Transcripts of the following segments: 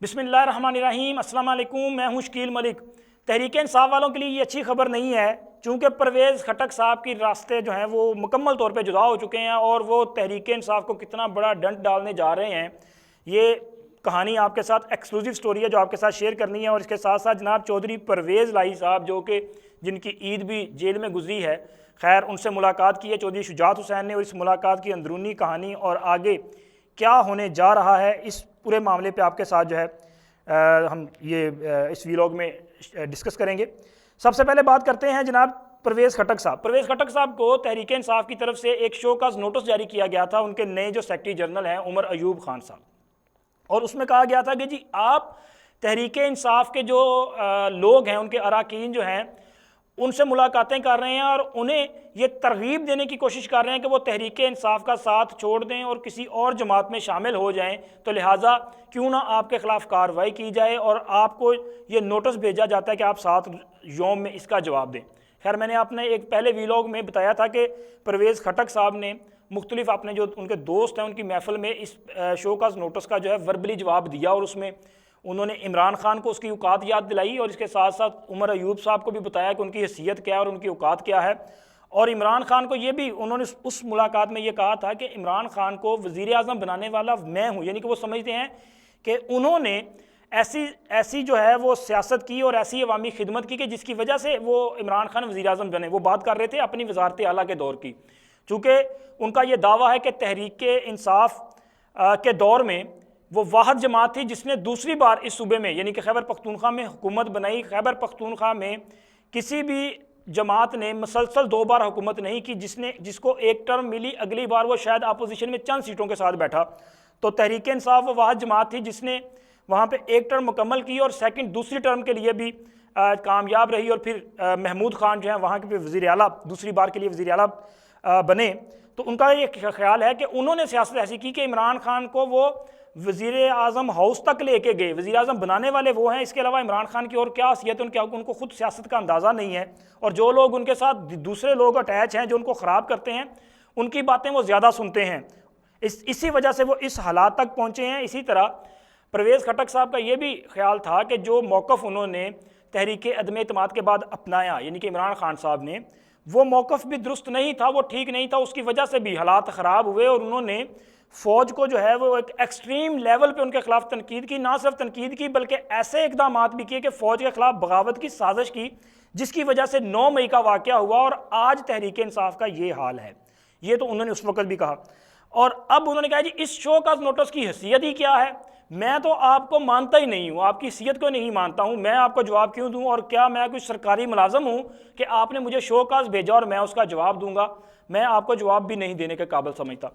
بسم اللہ الرحمن الرحیم۔ السلام علیکم، میں ہوں شکیل ملک۔ تحریک انصاف والوں کے لیے یہ اچھی خبر نہیں ہے، چونکہ پرویز خٹک صاحب کی راستے جو ہیں وہ مکمل طور پہ جدا ہو چکے ہیں اور وہ تحریک انصاف کو کتنا بڑا ڈنٹ ڈالنے جا رہے ہیں، یہ کہانی آپ کے ساتھ ایکسکلوزیو سٹوری ہے جو آپ کے ساتھ شیئر کرنی ہے۔ اور اس کے ساتھ ساتھ جناب چودھری پرویز لائی صاحب جو کہ جن کی عید بھی جیل میں گزری ہے، خیر ان سے ملاقات کی ہے چودھری شجاعت حسین نے، اور اس ملاقات کی اندرونی کہانی اور آگے کیا ہونے جا رہا ہے اس پورے معاملے پہ آپ کے ساتھ جو ہے ہم یہ اس ویلاگ میں ڈسکس کریں گے۔ سب سے پہلے بات کرتے ہیں جناب پرویز خٹک صاحب۔ پرویز خٹک صاحب کو تحریک انصاف کی طرف سے ایک شو کاز نوٹس جاری کیا گیا تھا، ان کے نئے جو سیکرٹری جنرل ہیں عمر ایوب خان صاحب، اور اس میں کہا گیا تھا کہ جی آپ تحریک انصاف کے جو لوگ ہیں، ان کے اراکین جو ہیں، ان سے ملاقاتیں کر رہے ہیں اور انہیں یہ ترغیب دینے کی کوشش کر رہے ہیں کہ وہ تحریک انصاف کا ساتھ چھوڑ دیں اور کسی اور جماعت میں شامل ہو جائیں، تو لہٰذا کیوں نہ آپ کے خلاف کارروائی کی جائے اور آپ کو یہ نوٹس بھیجا جاتا ہے کہ آپ 7 یوم میں اس کا جواب دیں۔ خیر میں نے آپ نے ایک پہلے ویلاگ میں بتایا تھا کہ پرویز خٹک صاحب نے مختلف اپنے جو ان کے دوست ہیں ان کی محفل میں اس شو کاز نوٹس کا جو ہے وربلی جواب دیا، اور اس میں انہوں نے عمران خان کو اس کی اوقات یاد دلائی اور اس کے ساتھ ساتھ عمر ایوب صاحب کو بھی بتایا کہ ان کی حیثیت کیا ہے اور ان کی اوقات کیا ہے، اور عمران خان کو یہ بھی انہوں نے اس ملاقات میں یہ کہا تھا کہ عمران خان کو وزیر اعظم بنانے والا میں ہوں، یعنی کہ وہ سمجھتے ہیں کہ انہوں نے ایسی جو ہے وہ سیاست کی اور ایسی عوامی خدمت کی کہ جس کی وجہ سے وہ عمران خان وزیر اعظم بنے۔ وہ بات کر رہے تھے اپنی وزارت اعلیٰ کے دور کی، چونکہ ان کا یہ دعویٰ ہے کہ تحریک انصاف کے دور میں وہ واحد جماعت تھی جس نے دوسری بار اس صوبے میں یعنی کہ خیبر پختونخوا میں حکومت بنائی۔ خیبر پختونخوا میں کسی بھی جماعت نے مسلسل 2 بار حکومت نہیں کی، جس کو ایک ٹرم ملی، اگلی بار وہ شاید اپوزیشن میں چند سیٹوں کے ساتھ بیٹھا۔ تو تحریک انصاف وہ واحد جماعت تھی جس نے وہاں پہ ایک ٹرم مکمل کی اور دوسری ٹرم کے لیے بھی کامیاب رہی، اور پھر محمود خان جو ہیں وہاں کے وزیر اعلیٰ دوسری بار کے لیے وزیر اعلیٰ بنے۔ تو ان کا یہ خیال ہے کہ انہوں نے سیاست ایسی کی کہ عمران خان کو وہ وزیر اعظم ہاؤس تک لے کے گئے، وزیر اعظم بنانے والے وہ ہیں، اس کے علاوہ عمران خان کی اور کیا حیثیت ہے ان کو خود سیاست کا اندازہ نہیں ہے، اور جو لوگ ان کے ساتھ دوسرے لوگ اٹیچ ہیں جو ان کو خراب کرتے ہیں ان کی باتیں وہ زیادہ سنتے ہیں، اسی وجہ سے وہ اس حالات تک پہنچے ہیں۔ اسی طرح پرویز خٹک صاحب کا یہ بھی خیال تھا کہ جو موقف انہوں نے تحریک عدم اعتماد کے بعد اپنایا یعنی کہ عمران خان صاحب نے، وہ موقف بھی درست نہیں تھا، وہ ٹھیک نہیں تھا، اس کی وجہ سے بھی حالات خراب ہوئے، اور انہوں نے فوج کو جو ہے وہ ایک ایکسٹریم لیول پہ ان کے خلاف تنقید کی، نہ صرف تنقید کی بلکہ ایسے اقدامات بھی کیے کہ فوج کے خلاف بغاوت کی سازش کی، جس کی وجہ سے 9 مئی کا واقعہ ہوا، اور آج تحریک انصاف کا یہ حال ہے۔ یہ تو انہوں نے اس وقت بھی کہا، اور اب انہوں نے کہا جی اس شو کاز نوٹس کی حیثیت ہی کیا ہے، میں تو آپ کو مانتا ہی نہیں ہوں، آپ کی حیثیت کو نہیں مانتا ہوں، میں آپ کو جواب کیوں دوں، اور کیا میں کوئی سرکاری ملازم ہوں کہ آپ نے مجھے شو کاز بھیجا اور میں اس کا جواب دوں گا؟ میں آپ کو جواب بھی نہیں دینے کے قابل سمجھتا۔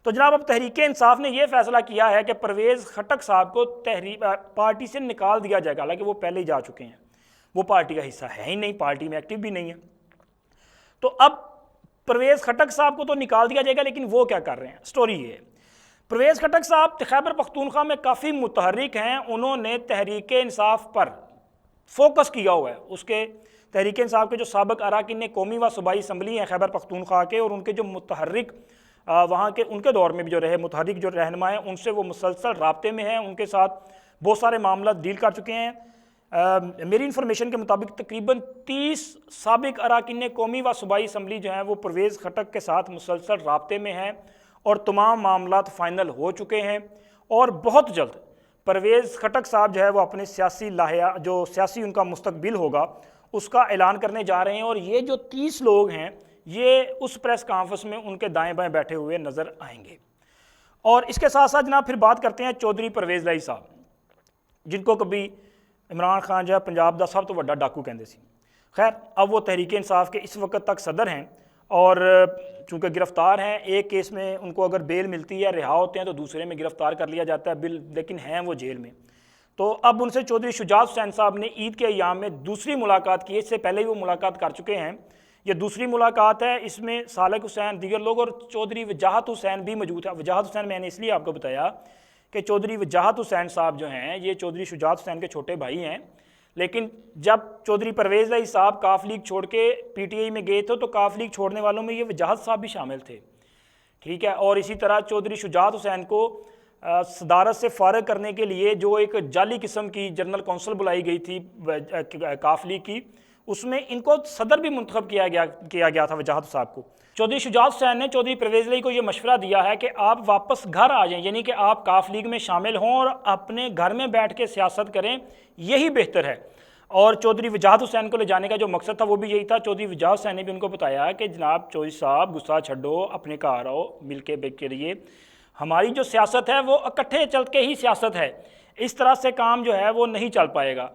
تو جناب اب تحریک انصاف نے یہ فیصلہ کیا ہے کہ پرویز خٹک صاحب کو پارٹی سے نکال دیا جائے گا، حالانکہ وہ پہلے ہی جا چکے ہیں، وہ پارٹی کا حصہ ہے ہی نہیں، پارٹی میں ایکٹیو بھی نہیں ہے۔ تو اب پرویز خٹک صاحب کو تو نکال دیا جائے گا، لیکن وہ کیا کر رہے ہیں؟ سٹوری یہ ہے، پرویز خٹک صاحب خیبر پختونخوا میں کافی متحرک ہیں، انہوں نے تحریک انصاف پر فوکس کیا ہوا ہے۔ اس کے تحریک انصاف کے جو سابق اراکین قومی و صوبائی اسمبلی ہیں خیبر پختونخوا کے، اور ان کے جو متحرک وہاں کے ان کے دور میں بھی جو رہے متحرک جو رہنما ہیں، ان سے وہ مسلسل رابطے میں ہیں، ان کے ساتھ بہت سارے معاملات ڈیل کر چکے ہیں۔ میری انفارمیشن کے مطابق تقریباً 30 سابق اراکین قومی و صوبائی اسمبلی جو ہیں وہ پرویز خٹک کے ساتھ مسلسل رابطے میں ہیں، اور تمام معاملات فائنل ہو چکے ہیں، اور بہت جلد پرویز خٹک صاحب جو ہے وہ اپنے سیاسی لاہیا جو سیاسی ان کا مستقبل ہوگا اس کا اعلان کرنے جا رہے ہیں، اور یہ جو 30 لوگ ہیں یہ اس پریس کانفرنس میں ان کے دائیں بائیں بیٹھے ہوئے نظر آئیں گے۔ اور اس کے ساتھ ساتھ جناب پھر بات کرتے ہیں چودھری پرویز لائی صاحب، جن کو کبھی عمران خان جو ہے پنجاب دا سب تو بڑا ڈاکو کہندے سی۔ خیر اب وہ تحریک انصاف کے اس وقت تک صدر ہیں، اور چونکہ گرفتار ہیں، ایک کیس میں ان کو اگر بیل ملتی ہے رہا ہوتے ہیں تو دوسرے میں گرفتار کر لیا جاتا ہے، لیکن ہیں وہ جیل میں۔ تو اب ان سے چودھری شجاعت حسین صاحب نے عید کے ایام میں دوسری ملاقات کی، اس سے پہلے ہی وہ ملاقات کر چکے ہیں، یہ دوسری ملاقات ہے، اس میں سالک حسین دیگر لوگ اور چودھری وجاہت حسین بھی موجود ہے۔ وجاہت حسین میں نے اس لیے آپ کو بتایا کہ چودھری وجاہت حسین صاحب جو ہیں یہ چودھری شجاعت حسین کے چھوٹے بھائی ہیں، لیکن جب چودھری پرویز لائی صاحب کاف لیگ چھوڑ کے پی ٹی آئی میں گئے تھے تو کاف لیگ چھوڑنے والوں میں یہ وجاہت صاحب بھی شامل تھے، ٹھیک ہے۔ اور اسی طرح چودھری شجاعت حسین کو صدارت سے فارغ کرنے کے لیے جو ایک جعلی قسم کی جنرل کونسل بلائی گئی تھی کاف لیگ کی، اس میں ان کو صدر بھی منتخب کیا گیا تھا وجاہت صاحب کو۔ چودھری شجاعت حسین نے چودھری پرویز علی کو یہ مشورہ دیا ہے کہ آپ واپس گھر آ جائیں، یعنی کہ آپ کاف لیگ میں شامل ہوں اور اپنے گھر میں بیٹھ کے سیاست کریں، یہی بہتر ہے۔ اور چودھری وجاہت حسین کو لے جانے کا جو مقصد تھا وہ بھی یہی تھا۔ چودھری وجاہت حسین نے بھی ان کو بتایا کہ جناب چودھری صاحب غصہ چھڈو، اپنے گھر آؤ، مل کے بیٹھ کے رہیے، ہماری جو سیاست ہے وہ اکٹھے چل کے ہی سیاست ہے، اس طرح سے کام جو ہے وہ نہیں چل پائے گا۔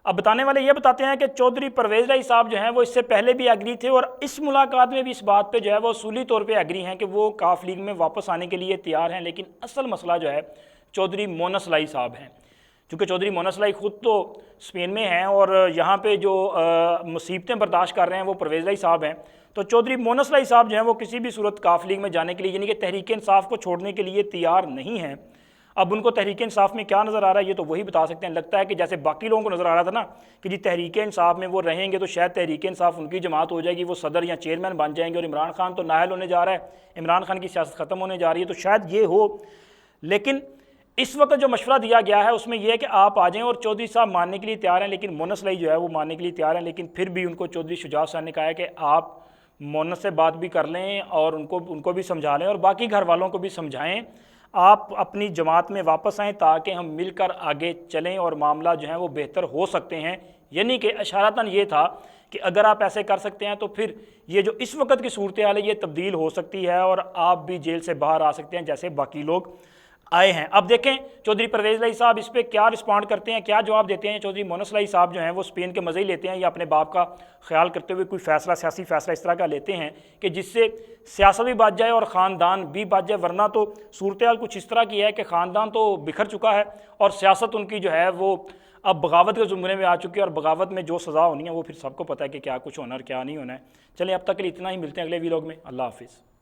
اب بتانے والے یہ بتاتے ہیں کہ چودھری پرویز علی صاحب جو ہیں وہ اس سے پہلے بھی ایگری تھے اور اس ملاقات میں بھی اس بات پہ جو ہے وہ اصولی طور پہ ایگری ہیں کہ وہ کاف لیگ میں واپس آنے کے لیے تیار ہیں، لیکن اصل مسئلہ جو ہے چودھری مونس لائی صاحب ہیں، چونکہ چودھری مونس لائی خود تو اسپین میں ہیں اور یہاں پہ جو مصیبتیں برداشت کر رہے ہیں وہ پرویز علی صاحب ہیں، تو چودھری مونس لائی صاحب جو ہیں وہ کسی بھی صورت کاف لیگ میں جانے کے لیے، یعنی کہ تحریک انصاف کو چھوڑنے کے لیے تیار نہیں ہیں۔ اب ان کو تحریک انصاف میں کیا نظر آ رہا ہے یہ تو وہی بتا سکتے ہیں۔ لگتا ہے کہ جیسے باقی لوگوں کو نظر آ رہا تھا نا کہ جی تحریک انصاف میں وہ رہیں گے تو شاید تحریک انصاف ان کی جماعت ہو جائے گی، وہ صدر یا چیئرمین بن جائیں گے، اور عمران خان تو نااہل ہونے جا رہا ہے، عمران خان کی سیاست ختم ہونے جا رہی ہے، تو شاید یہ ہو۔ لیکن اس وقت جو مشورہ دیا گیا ہے اس میں یہ ہے کہ آپ آ جائیں، اور چودھری صاحب ماننے کے لیے تیار ہیں، لیکن مونس لائی جو ہے وہ ماننے کے لیے تیار ہیں، لیکن پھر بھی ان کو چودھری شجاعت صاحب نے کہا ہے کہ آپ مونس سے بات بھی کر لیں اور ان کو بھی سمجھا لیں اور باقی گھر والوں کو بھی سمجھائیں، آپ اپنی جماعت میں واپس آئیں تاکہ ہم مل کر آگے چلیں اور معاملہ جو ہیں وہ بہتر ہو سکتے ہیں۔ یعنی کہ اشارتاً یہ تھا کہ اگر آپ ایسے کر سکتے ہیں تو پھر یہ جو اس وقت کی صورتحال ہے یہ تبدیل ہو سکتی ہے اور آپ بھی جیل سے باہر آ سکتے ہیں جیسے باقی لوگ آئے ہیں۔ اب دیکھیں چودھری پرویز علی صاحب اس پہ کیا رسپونڈ کرتے ہیں، کیا جواب دیتے ہیں۔ چودھری مونس لائی صاحب جو ہیں وہ اسپین کے مزے ہی لیتے ہیں یا اپنے باپ کا خیال کرتے ہوئے کوئی فیصلہ، سیاسی فیصلہ اس طرح کا لیتے ہیں کہ جس سے سیاست بھی بچ جائے اور خاندان بھی بچ جائے، ورنہ تو صورتحال کچھ اس طرح کی ہے کہ خاندان تو بکھر چکا ہے اور سیاست ان کی جو ہے وہ اب بغاوت کے زمرے میں آ چکی ہے، اور بغاوت میں جو سزا ہونی ہے وہ پھر سب کو پتہ ہے کہ کیا کچھ ہونا اور کیا نہیں ہونا ہے۔ چلیں اب تک کے لیے اتنا ہی، ملتے ہیں اگلے ویلاگ میں۔ اللہ حافظ۔